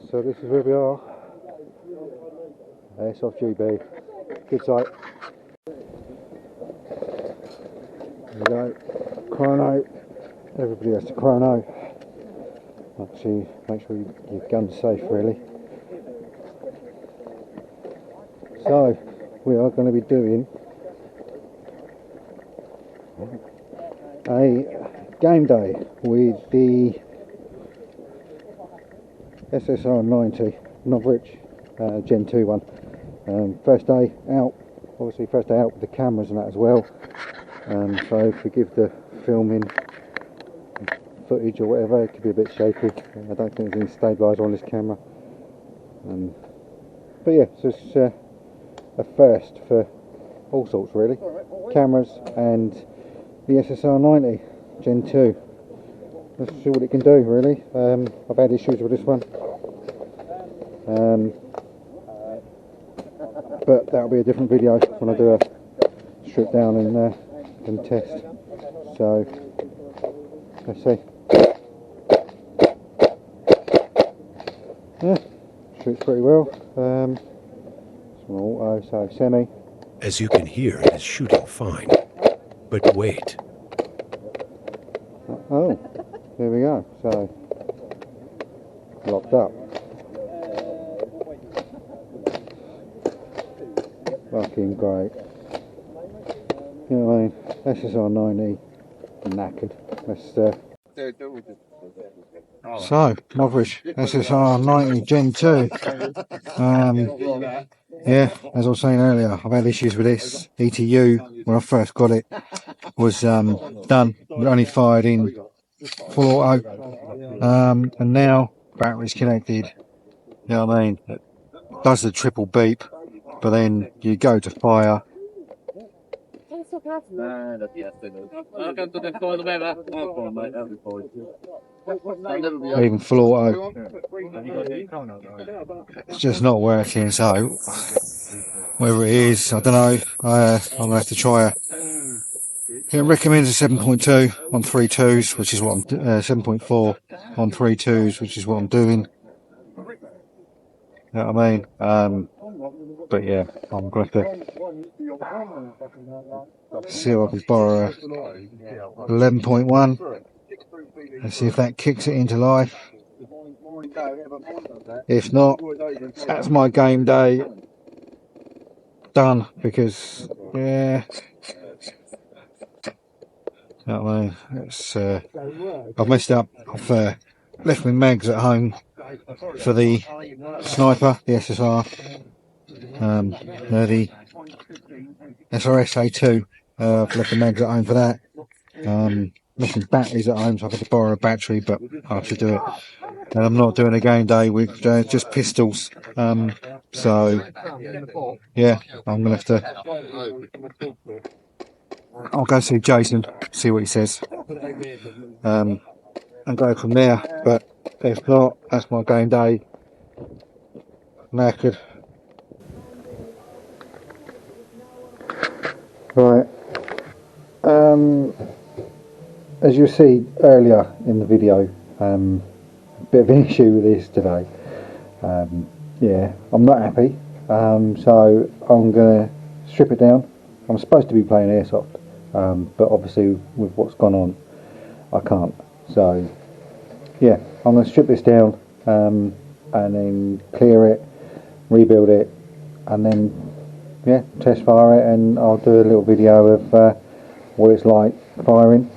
So this is where we are. Airsoft GB. Good sight. There we go. Chrono. Everybody has to chrono. Actually, make sure your gun's safe, really. So, we are going to be doing a game day with the SSR90 Gen 2 one. First day out, obviously first day out with the cameras and that as well. So forgive the filming footage or whatever, it could be a bit shaky. I don't think there's any stabiliser on this camera. But yeah, so it's a first for all sorts really. Cameras and the SSR90 Gen 2. Let's see what it can do really. I've had issues with this one. But that'll be a different video when I do a strip down and test. So let's see. Yeah, shoots pretty well. Small auto, so semi. As you can hear, it is shooting fine. But wait. Oh, there we go. So locked up. Fucking great. You know what I mean? SSR90 knackered. Let's So, Novish SSR90 Gen 2. Yeah, as I was saying earlier, I've had issues with this. ETU, when I first got it, was done, but only fired in full auto. And now, battery's connected. You know what I mean? It does the triple beep, but then you go to fire. Even full auto, it's just not working. So whether it is, I don't know. I'm gonna have to try it recommends a 7.2 on 3.2s, which is what I'm 7.4 on 3.2s, which is what I'm doing. You know what I mean? But yeah, I'm going to see if I can borrow a 11.1 and see if that kicks it into life. If not, that's my game day done, because yeah, you know what I mean? It's I've messed up. I've left my mags at home for the sniper, the SSR. The SRSA2. I've left the mags at home for that. Left my batteries at home, so I've had to borrow a battery, but I have to do it. And I'm not doing a game day with just pistols. So yeah, I'm gonna have to. I'll go see Jason, see what he says, and go from there. But if not, that's my game day. Knackered. Right. As you see earlier in the video, a bit of an issue with this today. Yeah, I'm not happy. So I'm gonna strip it down. I'm supposed to be playing Airsoft, but obviously with what's gone on, I can't. So yeah, I'm gonna strip this down and then clear it, rebuild it, and then yeah, test fire it, and I'll do a little video of what it's like firing,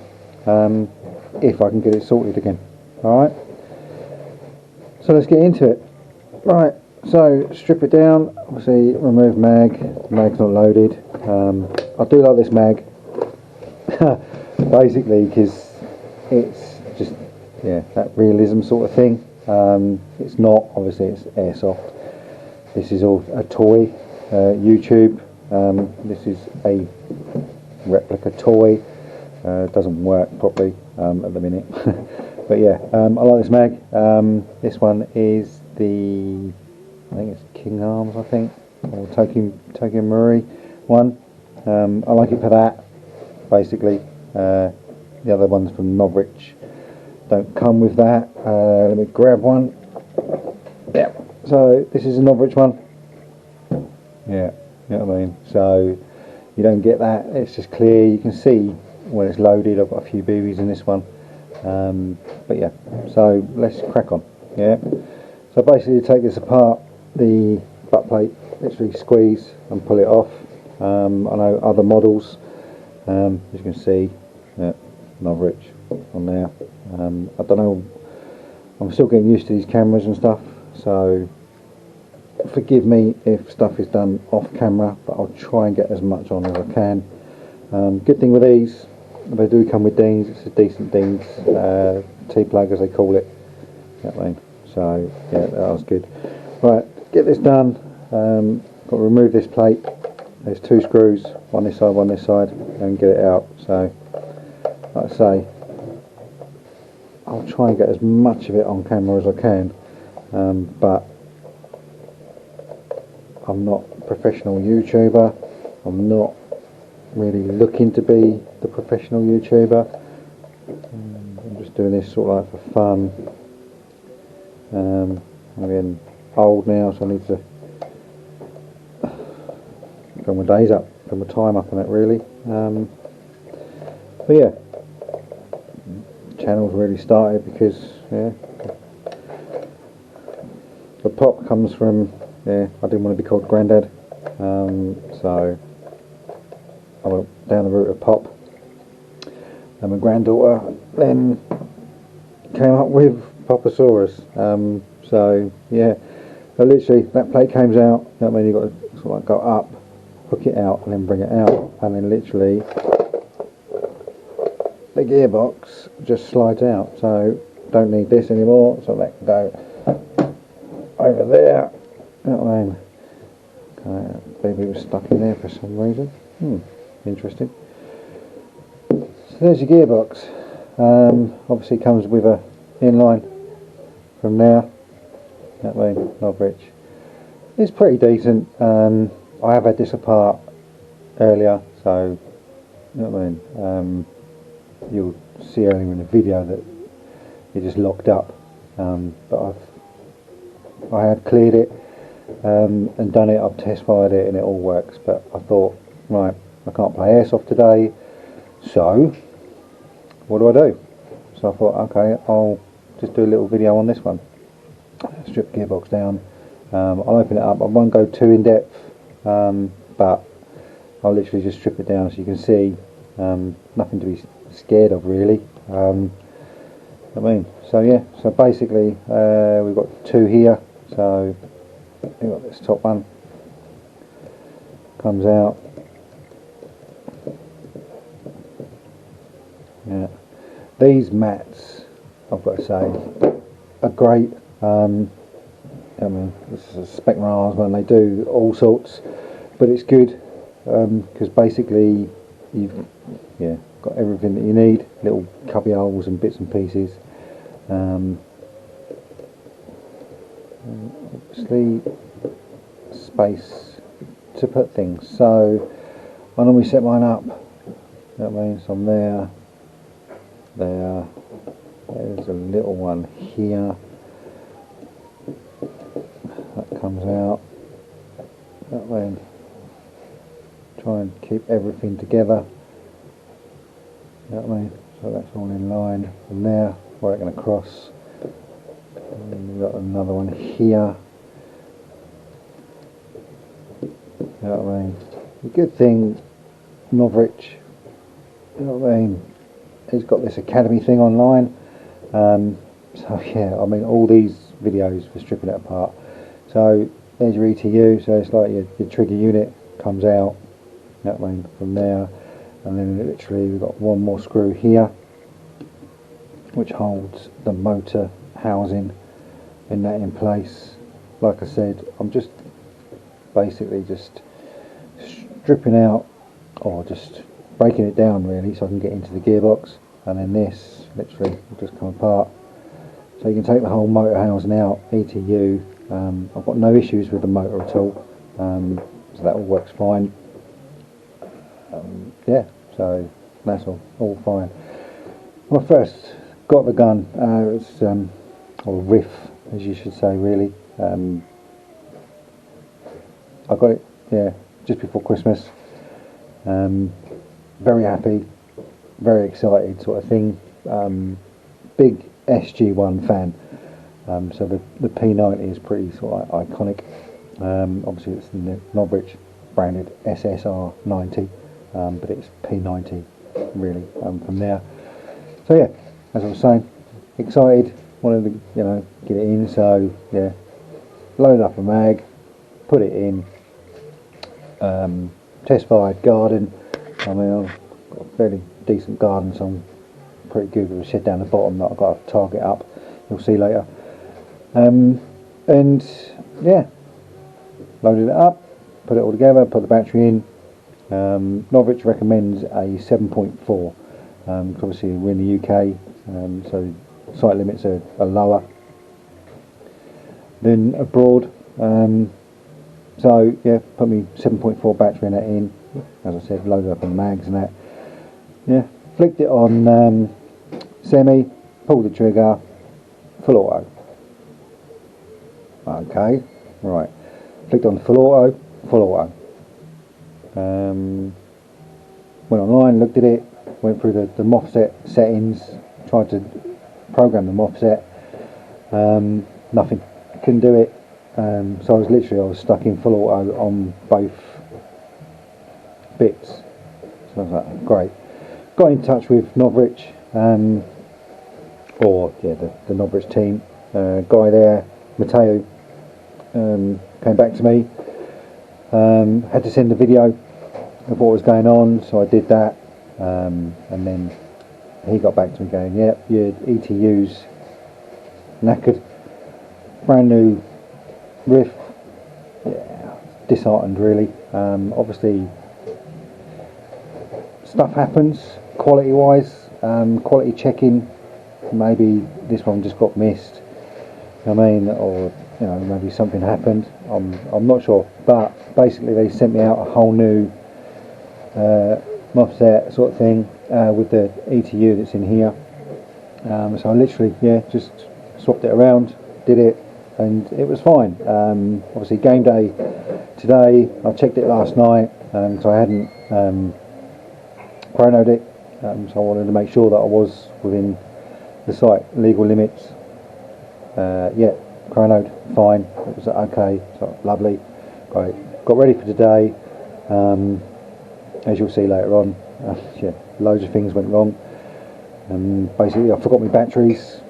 if I can get it sorted again. Alright, so let's get into it. Right, so strip it down, obviously remove mag, the mag's not loaded. I do like this mag, basically because it's just, yeah, that realism sort of thing. It's not, obviously it's Airsoft. This is all a toy. YouTube, this is a replica toy. Doesn't work properly at the minute. But yeah, I like this mag. This one is the, I think it's King Arms, I think, or Tokyo Marui one. I like it for that, basically. The other ones from Novrich don't come with that. Let me grab one. Yeah, so this is a Novrich one. Yeah, you know what I mean? So you don't get that, it's just clear, you can see when it's loaded. I've got a few BBs in this one. But yeah, so let's crack on. Yeah, so basically you take this apart, the butt plate, literally squeeze and pull it off. I know other models, as you can see, yeah, Novrich on there. I don't know, I'm still getting used to these cameras and stuff, so forgive me if stuff is done off camera, but I'll try and get as much on as I can. Good thing with these, they do come with dings. It's a decent dings, T-plug as they call it. That way. So yeah, that was good. Right, get this done. Got to remove this plate. There's two screws, one this side, and get it out. So, like I say, I'll try and get as much of it on camera as I can, but I'm not a professional YouTuber. I'm not really looking to be the professional YouTuber. I'm just doing this sort of like for fun. I'm getting old now, so I need to fill my days up, fill my time up on it really. But yeah, channel's really started because yeah, the pop comes from, yeah, I didn't want to be called Grandad, so I went down the route of pop, and my granddaughter then came up with Poposaurus. So yeah, so literally that plate comes out, you know what I mean, you've got to sort of like go up, hook it out and then bring it out, and then literally the gearbox just slides out. So don't need this anymore, so that can go over there, you know what I mean. Okay, baby was stuck in there for some reason. Interesting. So there's your gearbox. Obviously comes with a inline from there. That way, Novrich. It's pretty decent. I have had this apart earlier, so you know what I mean. You'll see earlier in the video that it just locked up, but I have cleared it and done it. I've test fired it and it all works. But I thought, right, I can't play Airsoft today, so what do? So I thought, okay, I'll just do a little video on this one. Strip the gearbox down. I'll open it up. I won't go too in depth, but I'll literally just strip it down so you can see. Nothing to be scared of really. I mean, so yeah. So basically, we've got two here. So we've got this top one comes out. Yeah, these mats, I've got to say, are great. I mean, this is a Spec Mirage one, they do all sorts, but it's good because basically you've got everything that you need, little cubby holes and bits and pieces. Obviously, space to put things. So I normally set mine up. You know what I mean? So I'm there. There's a little one here that comes out. That way, try and keep everything together. You know what I mean? So that's all in line from there. We're going to cross. And we've got another one here. You know what I mean? The good thing, Novrich, you know what I mean? He's got this academy thing online, so yeah, I mean all these videos for stripping it apart. So there's your ETU, so it's like your trigger unit comes out, you know what I mean, from there, and then literally we've got one more screw here which holds the motor housing in place. Like I said, I'm just basically just stripping out, or just breaking it down really, so I can get into the gearbox, and then this literally will just come apart. So you can take the whole motor housing out, ETU. I've got no issues with the motor at all, so that all works fine. Yeah, so that's all fine. When I first got the gun, it's or riff, as you should say really. I got it, yeah, just before Christmas. Very happy, very excited sort of thing. Big SG1 fan. So the P90 is pretty sort of iconic. Obviously it's the Novrich branded SSR90, but it's P90 really from there. So yeah, as I was saying, excited, wanted to get it in. So yeah, load up a mag, put it in. Test fired garden. I mean, I've got a fairly decent garden, so I'm pretty good with a shed down the bottom that I've got to target up. You'll see later. And yeah, loaded it up, put it all together, put the battery in. Novrich recommends a 7.4. Obviously we're in the UK, so site limits are lower than abroad. So yeah, put me 7.4 battery in that in. As I said, loaded up on the mags and that. Yeah, flicked it on semi, pulled the trigger, full auto. Okay, right. Flicked on full auto, full auto. Went online, looked at it, went through the MOFSET settings, tried to program the MOFSET. Nothing, couldn't do it. So I was stuck in full auto on both bits. So I was like, great. Got in touch with Novrich, or yeah, the Novrich team. Guy there, Matteo, came back to me. Had to send a video of what was going on, so I did that. And then he got back to me going, yep, your ETU's knackered, brand new riff. Yeah, disheartened really. Obviously stuff happens quality wise, quality checking, maybe this one just got missed, I mean, or maybe something happened, I'm not sure, but basically they sent me out a whole new MOFSET sort of thing with the ETU that's in here. So I literally just swapped it around, did it, and it was fine. Obviously game day today, I checked it last night, so I hadn't chronoed it, so I wanted to make sure that I was within the site legal limits. Yeah, chronoed, fine, it was okay, so lovely, great. Got ready for today. As you'll see later on, yeah, loads of things went wrong. Basically I forgot my batteries.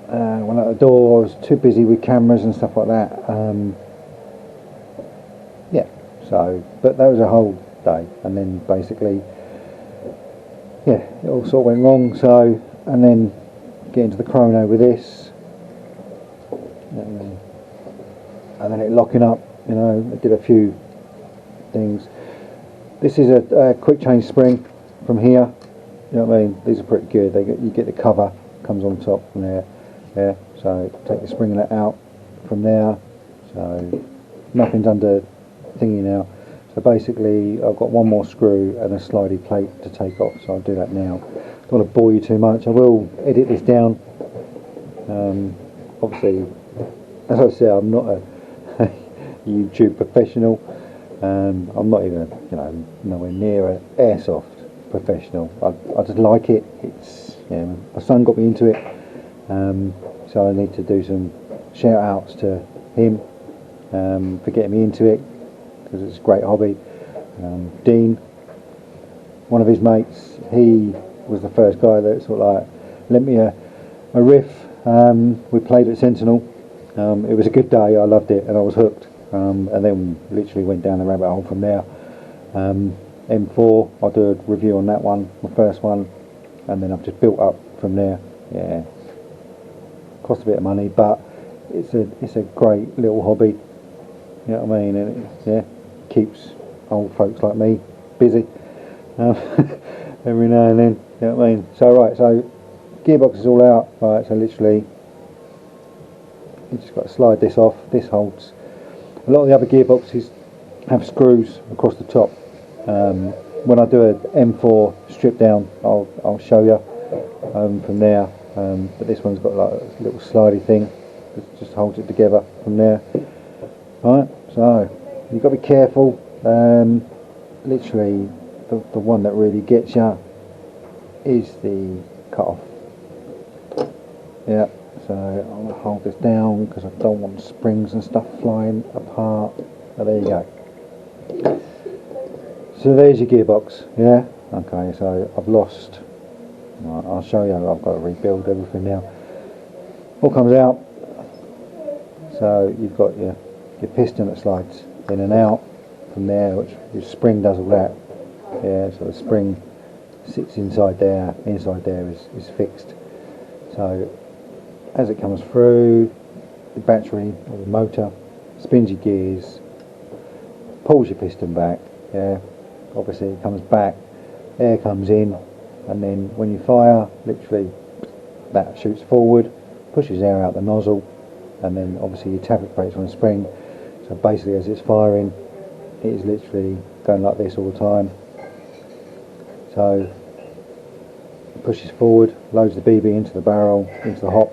Went out the door, I was too busy with cameras and stuff like that. Yeah, so, but that was a whole day, and then basically, yeah, it all sort of went wrong. So, and then get into the chrono with this, and then it locking up. I did a few things. This is a quick change spring from here. You know what I mean? These are pretty good. You get the cover, comes on top from there. Yeah, so take the spring let out from there. So nothing's under thingy now. So basically I've got one more screw and a slidey plate to take off, so I'll do that now. Don't want to bore you too much. I will edit this down. Obviously, as I said, I'm not a YouTube professional. I'm not even nowhere near an Airsoft professional. I just like it. It's my son got me into it. So I need to do some shout outs to him for getting me into it, because it's a great hobby. Dean, one of his mates, he was the first guy that sort of like lent me a riff. We played at Sentinel. It was a good day, I loved it, and I was hooked. And then literally went down the rabbit hole from there. M4, I'll do a review on that one, my first one, and then I've just built up from there. Yeah, cost a bit of money, but it's a great little hobby. You know what I mean? And it keeps old folks like me busy every now and then. You know what I mean? So right, so gearbox is all out. Right, so literally you just got to slide this off. This holds. A lot of the other gearboxes have screws across the top. When I do a M4 strip down, I'll show you from there. But this one's got like a little slidey thing it just holds it together from there. Right, so you've got to be careful. Literally the one that really gets you is the cut off. Yeah, so I'm going to hold this down because I don't want springs and stuff flying apart. Oh, there you go. So there's your gearbox. Yeah, okay, so I've lost. Right, I'll show you. I've got to rebuild everything now. All comes out. So you've got your piston that slides in and out from there, which your spring does all that. Yeah, so the spring sits inside there is fixed. So as it comes through, the battery or the motor spins your gears, pulls your piston back. Yeah, obviously it comes back, air comes in, and then when you fire, literally that shoots forward, pushes air out the nozzle, and then obviously your tappet plate's on a spring. So basically as it's firing, it is literally going like this all the time. So it pushes forward, loads the BB into the barrel, into the hop,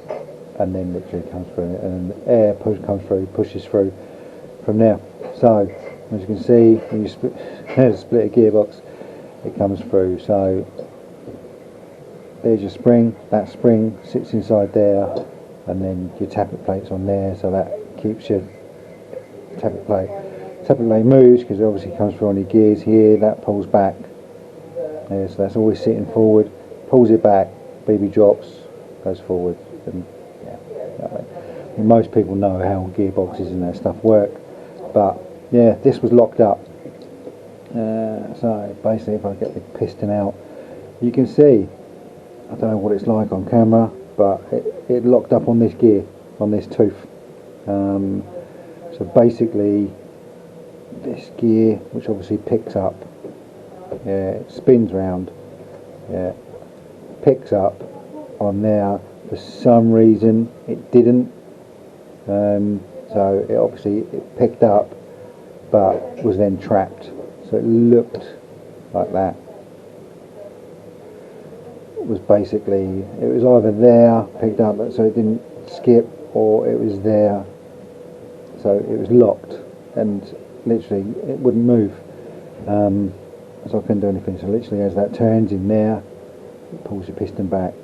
and then literally comes through, and then the air comes through, pushes through from there. So as you can see, when you split a gearbox, it comes through. So there's your spring, that spring sits inside there, and then your tappet plate's on there, so that keeps your tappet plate. Tappet plate moves because it obviously comes through on your gears here, that pulls back. Yeah, so that's always sitting forward, pulls it back, BB drops, goes forward. And yeah, I mean, most people know how gearboxes and that stuff work, but yeah, this was locked up. So basically, if I get the piston out, you can see, I don't know what it's like on camera, but it locked up on this gear, on this tooth. So basically, this gear, which obviously picks up, yeah, it spins round, yeah, picks up on there. For some reason, it didn't. So it obviously picked up, but was then trapped. So it looked like that. It was basically, it was either there, picked up, so it didn't skip, or it was there, so it was locked, and literally it wouldn't move. So I couldn't do anything. So literally, as that turns in there, it pulls your piston back,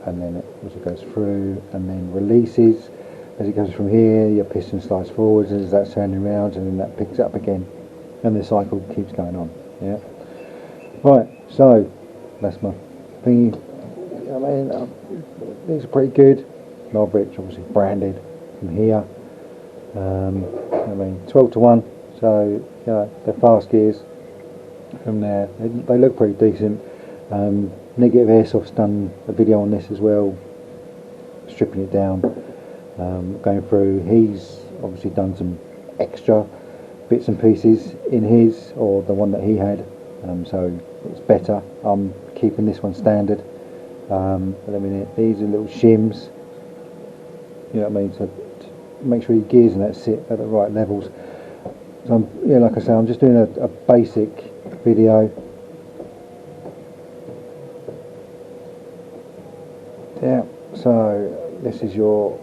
and then it also goes through, and then releases. As it goes from here, your piston slides forwards as that's turning around, and then that picks up again, and the cycle keeps going on. Yeah. Right. So that's my thingy. I mean, these are pretty good. Norwich, obviously branded from here. I mean, 12 to 1. So yeah, they're fast gears. From there, they look pretty decent. Negative Airsoft's done a video on this as well, stripping it down, going through. He's obviously done some extra bits and pieces in his, or the one that he had, so it's better. I'm keeping this one standard. At the minute, these are little shims, you know what I mean, so to make sure your gears and that sit at the right levels. So I'm, yeah, like I say, I'm just doing a basic video. Yeah, so this is your,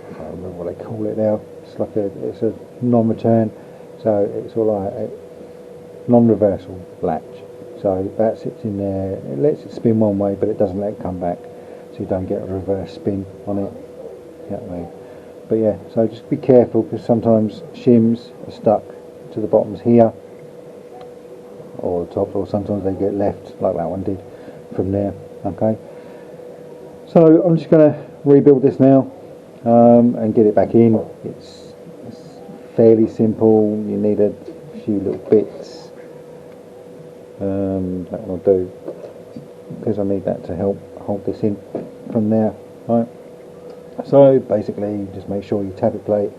I can't remember what they call it now. It's like it's a non-return, so it's all like a non-reversal latch. So that sits in there. It lets it spin one way, but it doesn't let it come back, so you don't get a reverse spin on it. You know what I mean? But yeah, so just be careful, because sometimes shims are stuck to the bottoms here, or the tops, or sometimes they get left like that one did from there. Okay, so I'm just going to rebuild this now, and get it back in. It's fairly simple. You need a few little bits that I'll do, because I need that to help hold this in from there. Right, so basically just make sure your tappet plate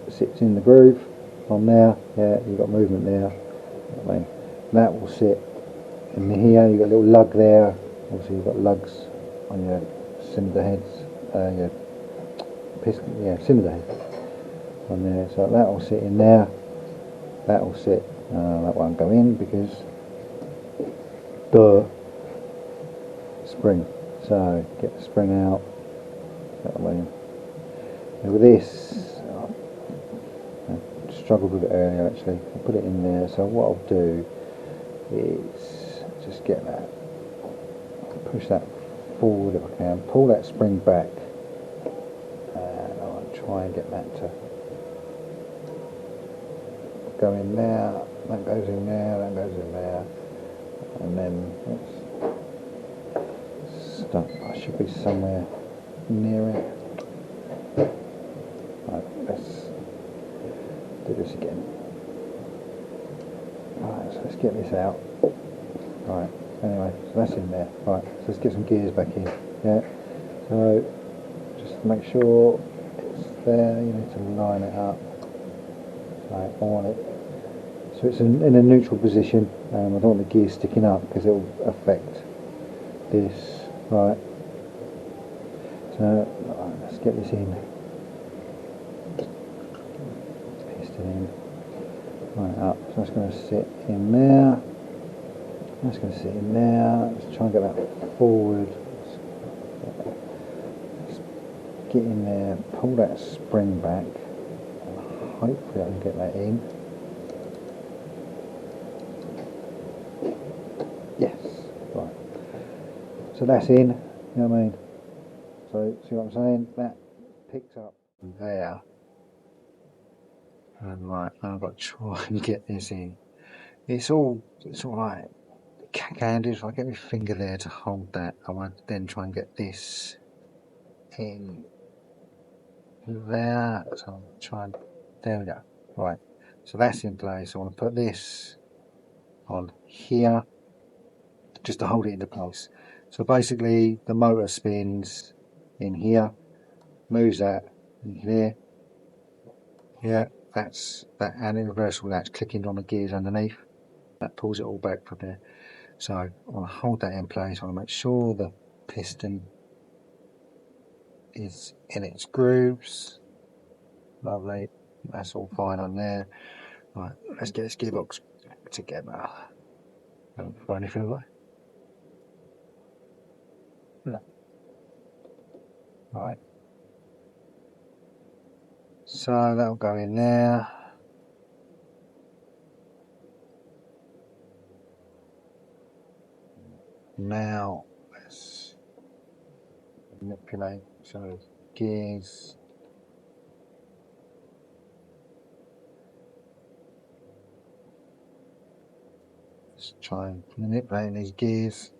sits in the groove on there. Yeah, you've got movement there. I mean, that will sit in here. You've got a little lug there. Obviously you've got lugs on your cylinder heads, your piston, yeah, cylinder head on there. So that will sit in there. That will sit. That won't go in because the spring. So get the spring out. what I mean? And with this, I struggled with it earlier actually. I put it in there, so what I'll do is just get that, push that forward if I can, pull that spring back, and I'll try and get that to go in there, that goes in there, that goes in there, and then I should be somewhere near it. Right, let's do this again. Right, so let's get this out. Right, anyway, so that's in there. Right, so let's get some gears back in. Yeah, so just make sure it's there. You need to line it up. Right, I want it so it's in a neutral position. I don't want the gears sticking up because it will affect this. Right, so right, let's get this in. Piston in. Right, up. So that's going to sit in there. That's going to sit in there. Let's try and get that forward. Let's get in there, pull that spring back, and hopefully I can get that in. Yes, right. So that's in, you know what I mean? So, see what I'm saying? That picks up there. And right, now I've got to try and get this in. It's all like cack-handed. If I get my finger there to hold that, I want to then try and get this in there. So I'll try and, there we go. Right, so that's in place. I want to put this on here just to hold it into place. So basically the motor spins in here, moves that in here. Yeah, that's that anti-reversal latch clicking on the gears underneath. That pulls it all back from there. So I want to hold that in place. I want to make sure the piston is in its grooves. Lovely. That's all fine on there. Right, let's get this gearbox together. Don't throw anything away. No. Right. So that'll go in there. Now let's manipulate so gears. Let's try and manipulate these gears.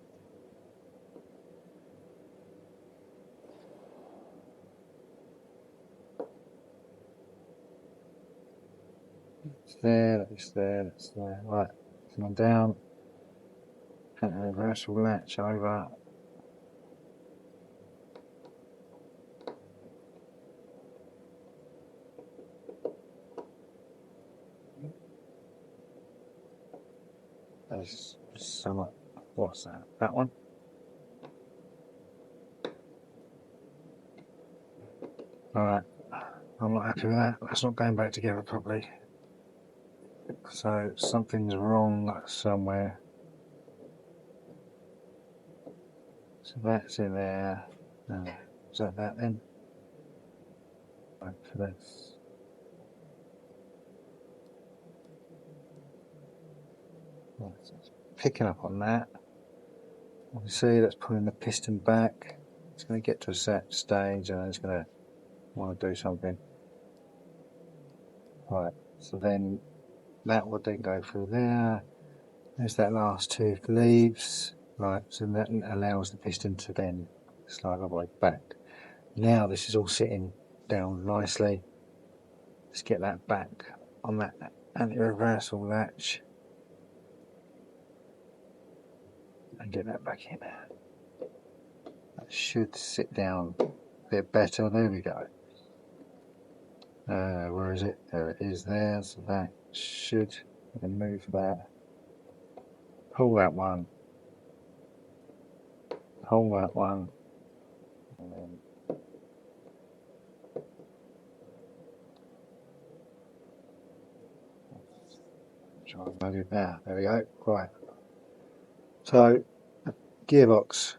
It's there, that's there, that's there. Right, come down. And the reversal latch over. There's some, what's that? That one? Alright, I'm not happy with that. That's not going back together properly. So something's wrong somewhere. So that's in there. Is that then? Right, so that's picking up on that. You can see that's pulling the piston back. It's going to get to a set stage and it's going to want to do something. Right, so then that will then go through there. There's that last two leaves. Right, so that allows the piston to then slide all the way back. Now this is all sitting down nicely. Let's get that back on that anti-reversal latch and get that back in. That should sit down a bit better. There we go. Where is it? There it is there. So that should move that. Pull that one. Hold that one. And then try and move it now. There we go. Right. So gearbox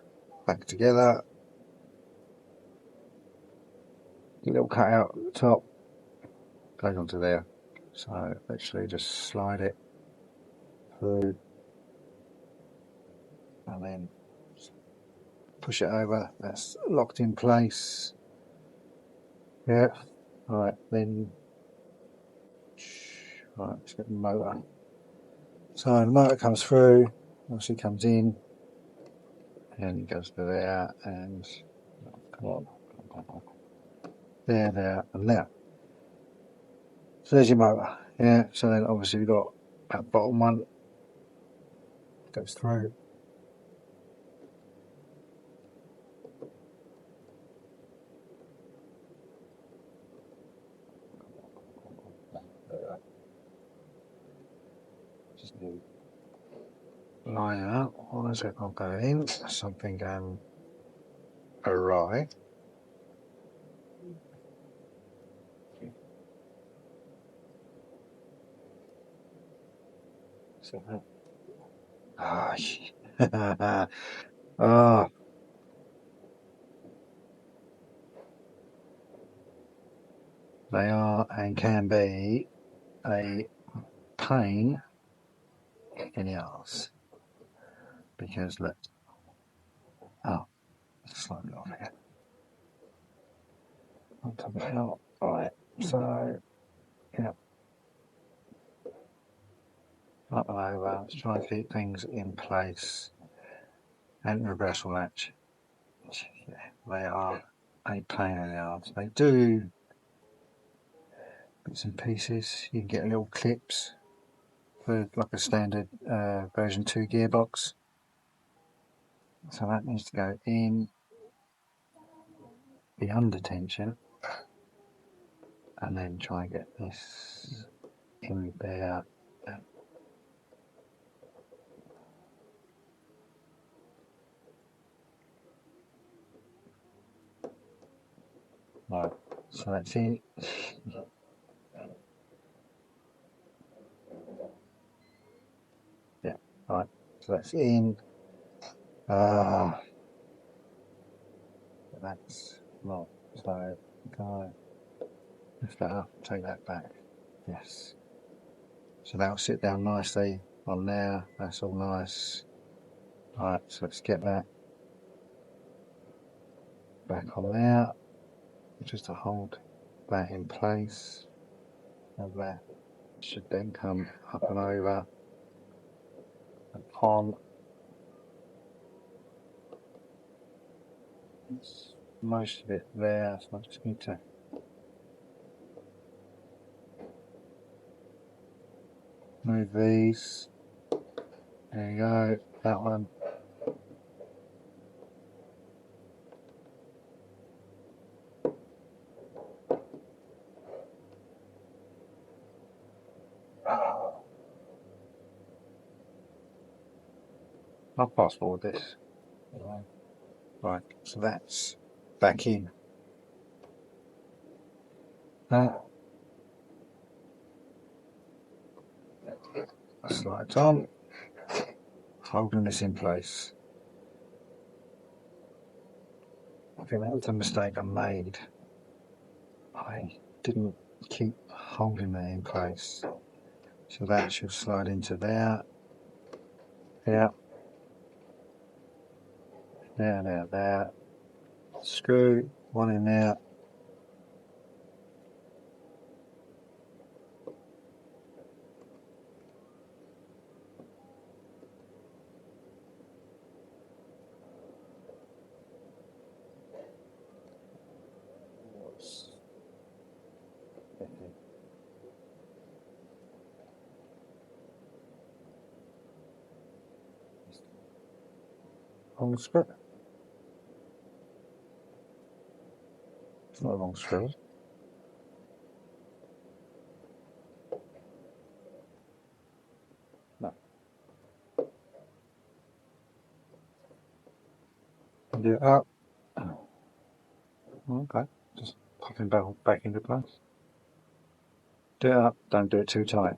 back together. little cutout at the top goes onto there. So literally just slide it through and then push it over. That's locked in place. Yeah. Right, then right, let's get the motor. So the motor comes through, obviously comes in, and it goes to there, and come on, there, and there. So there's your motor. Yeah. So then obviously we've got that bottom one goes through. Just do line it up. Why is it not going in? Something going awry. So oh, they are and can be a pain in the arse because look, oh, slightly off here. On top of it out. Right, so yeah, up and over. Let's try and keep things in place. And reversal latch. Yeah, they are a pain in the arse. They do bits and pieces. You can get little clips for like a standard version 2 gearbox. So that needs to go in, be under tension, and then try and get this in there. Right, so that's it. Yeah, right, so that's in. That's not so. Go lift that up, take that back. Yes. So that'll sit down nicely on there. That's all nice. Right, so let's get that back on there, just to hold that in place. And that should then come up and over and on. It's most of it there, so I just need to move these. There you go, that one. I'll fast forward this. Right, so that's back in. That slides on, holding this in place. I think that was a mistake I made. I didn't keep holding that in place. So that should slide into there. Yeah. There. Screw one in there. Long screw. It's not a long screw. No. Do it up. Okay. Just popping back into place. Do it up. Don't do it too tight.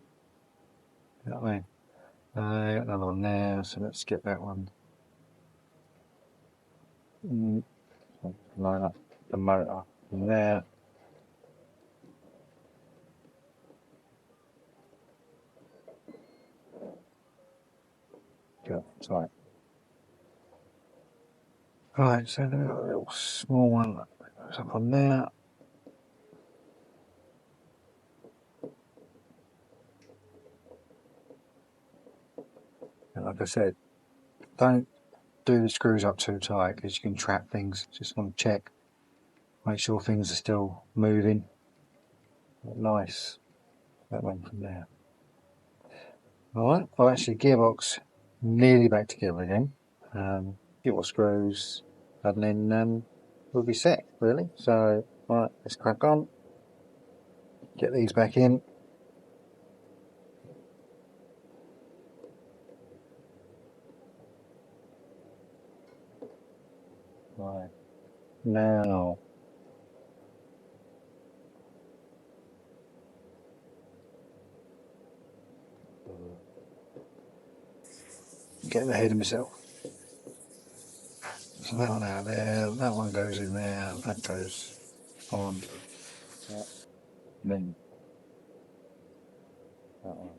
You know what I mean? Another one there. So let's get that one. Line up the motor in there. Got tight. Right, so the little small one goes up on there. And like I said, don't do the screws up too tight because you can trap things. Just want to check, make sure things are still moving. Nice, that one from there. Alright, well actually gearbox nearly back together again. Few more screws and then we'll be set really. So right, let's crack on. Get these back in. Right, now getting ahead of myself. So that one out there, that one goes in there, that goes on. That, then that one.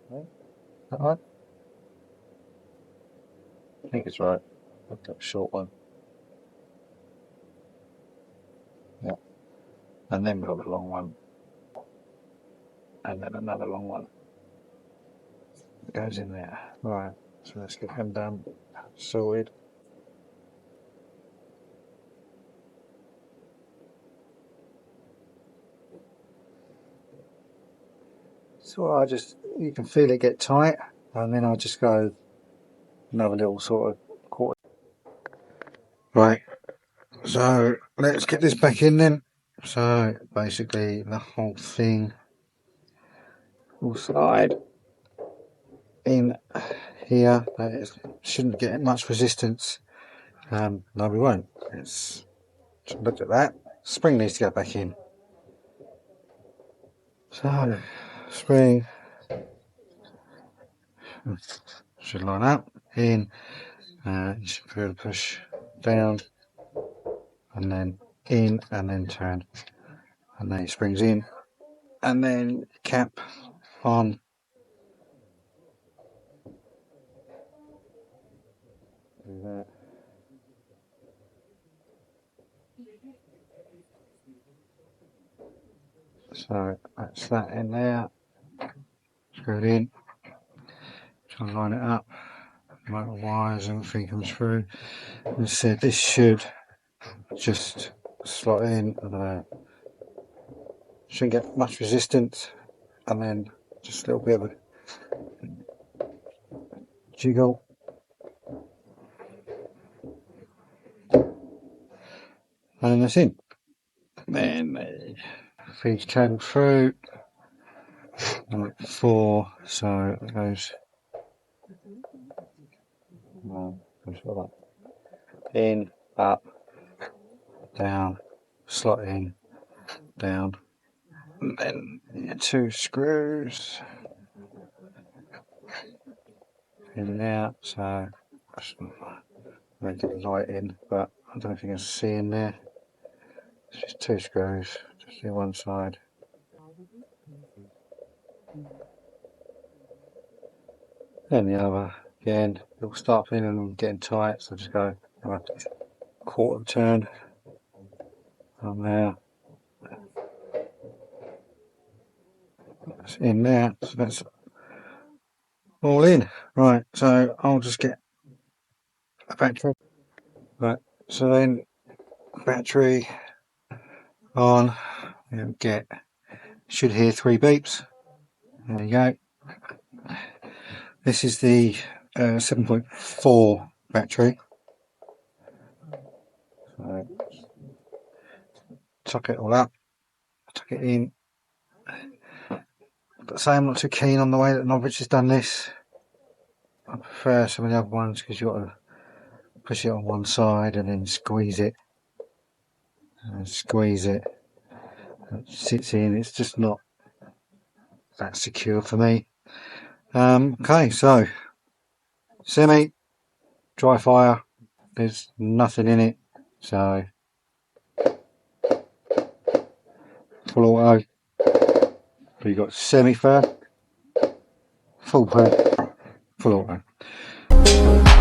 Right? That right? I think it's right. I've got a short one. Yeah. And then we've got the long one. And then another long one. It goes in there. Right, so let's get them done. Sorted. So I just, you can feel it get tight, and then I'll just go another little sort of quarter. Right, so let's get this back in then. So basically the whole thing will slide in here. That shouldn't get much resistance. No, we won't. Let's look at that. Spring needs to go back in. So spring should line up in. You should feel the push down and then in and then turn, and then it springs in and then cap on. Do that. So that's that in there. Screw it in. Try and line it up. Motor wires, everything comes through. As I said, this should just slot in. I don't know. Shouldn't get much resistance, and then just a little bit of a jiggle. And then that's in. Then feeds cable through. I'm at 4, so it goes in, up, down, slot in, down, and then 2 screws in and out. So I'm going to get the light in, but I don't know if you can see in there. It's just 2 screws, just the one side. Then the other. Again, it'll start feeling getting tight, so just go quarter turn on there. That's in there, so that's all in. Right, so I'll just get a battery. Right, so then battery on, you'll get, should hear 3 beeps. There you go. This is the 7.4 battery. So tuck it all up, tuck it in. But say I'm not too keen on the way that Novich has done this. I prefer some of the other ones because you've got to push it on one side and then squeeze it. And squeeze it. It sits in, it's just not that secure for me. Okay, so semi, dry fire, there's nothing in it, so full auto. But you've got semi first, full auto.